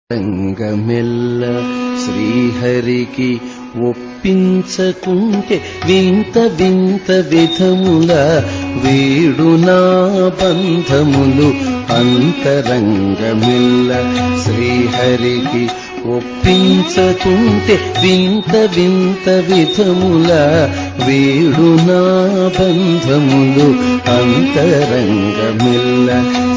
రంగమెల్ల శ్రీహరికి ఒప్పించకుంటే వింత వింత విధముల వీడునా బంధములు అంతరంగమెల్ల శ్రీహరికి ఒప్పించకుంటే వింత వింత విధముల వీడునా బంధములు అంతరంగమెల్ల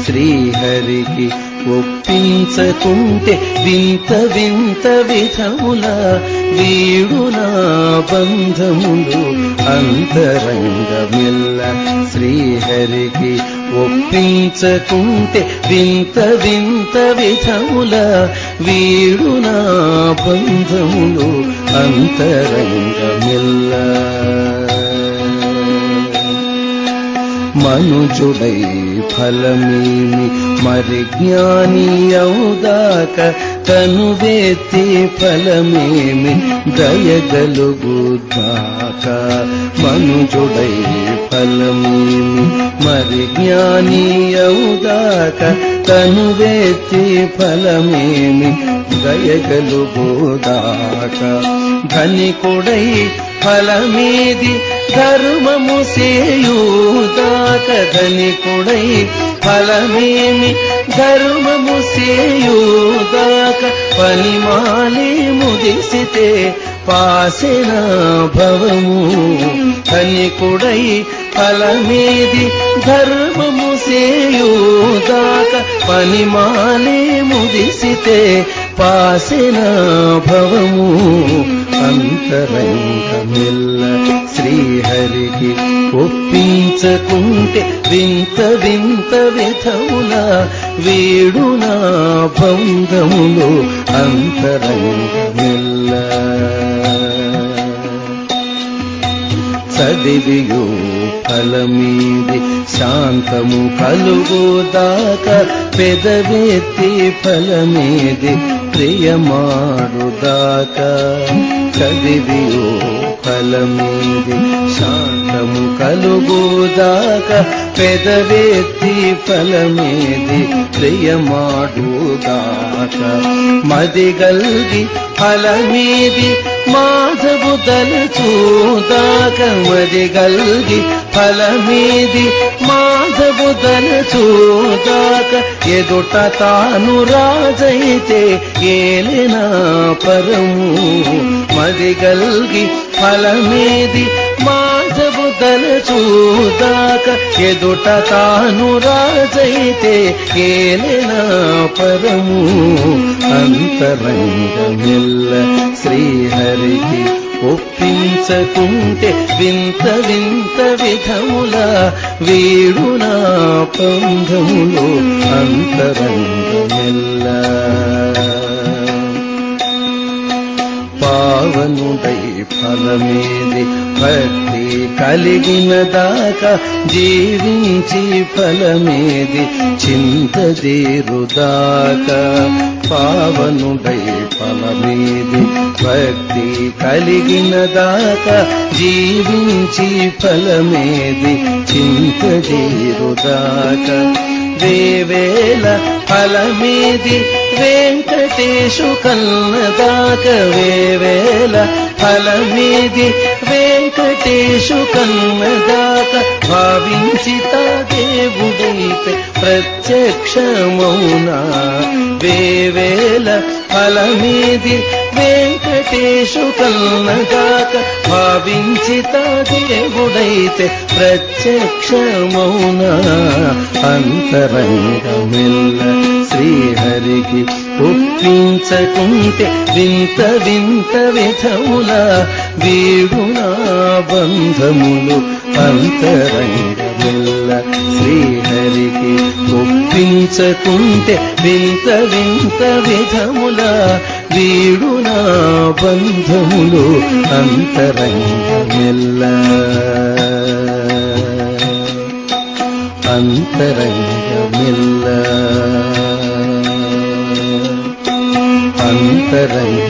శ్రీహరికి ఒప్పించకుంటే వింత వింత విధముల వీడునా బంధములు అంతరంగమెల్ల శ్రీహరికి ఒప్పించకుంటే వింత వింత విధముల వీడునా బంధములు అంతరంగమెల్ల మనుజుడై ఫలమేమి మరి జ్ఞాని అవుదాక తనువెత్తి ఫలమేమి దయగలుగుదాక మనుజుడై ఫలమేమి మరి జ్ఞాని అవుదాక తనువెత్తి ఫలమేమి దయగలుగుదాక ధనికుడై ఫలమేది ధర్మము సేయుదాక ధనికుడై ఫలమేమి ధర్మము సేయుదాక పనిమాలి ముదిసితే పాసెన భవము ధనికుడై ఫలమేది ధర్మము సేయుదాక పనిమాలి ముదిసితే పాసెన భవము అంతరంగమెల్ల శ్రీహరికి ఒప్పించకుంటే వింత వింత విధముల వీడునా బంధములు అంతరంగమెల్ల చదివియో ఫలమీది శాంతము కలుగుదాక పెదవెత్తి ఫలమేది ప్రియమాడుదాక చదివియో ఫలమేది శాంతము కలుగుదాక పెదవెత్తి ఫలమేది ప్రియమాడుదాక మదిగల్గి ఫలమేది మాధవు దలచూదాక మదిగల్గి ఫలమేది మాధవు దలచూదాక ఎదుట తాను రాజైతే ఏలినా పరము మదిగల్గి ఫలమేది మాధవు దలచూదాక ఎదుట తాను రాజైతే ఏలినా పరము అంతరంగమెల్ల శ్రీహరికి ఒప్పించకుంటే వింత వింత విధముల వీడునా బంధములు అంతరంగమెల్ల పావనుడై ఫలమేది భక్తి కలిగిన దాకా జీవించి ఫలమేది చింతదేరుదాక పావనుడై ఫలమేది భక్తి కలిగిన దాకా జీవించి ఫలమేది చింతదేరుదాక వేవేల ఫలమేది వెంకటేశు కన్నదాక వేవేల ఫలమేది వెంకటేశు కన్నదాక భావించి దేవుడైతే ప్రత్యక్షమౌనా వేవేల ఫలమేది వెంకటేశు కన్నదాక భావించి దేవుడైతే ప్రత్యక్షమౌనా అంతరంగమెల్ల శ్రీహరికి ఒప్పించకుంటే వింత వింత విధముల వీడునా బంధములు అంతరంగమెల్ల శ్రీహరికి ఒప్పించకుంటే వింత వింత విధముల వీడునా బంధములు అంతరంగమెల్ల అంతరంగమెల్ల అంతరంగ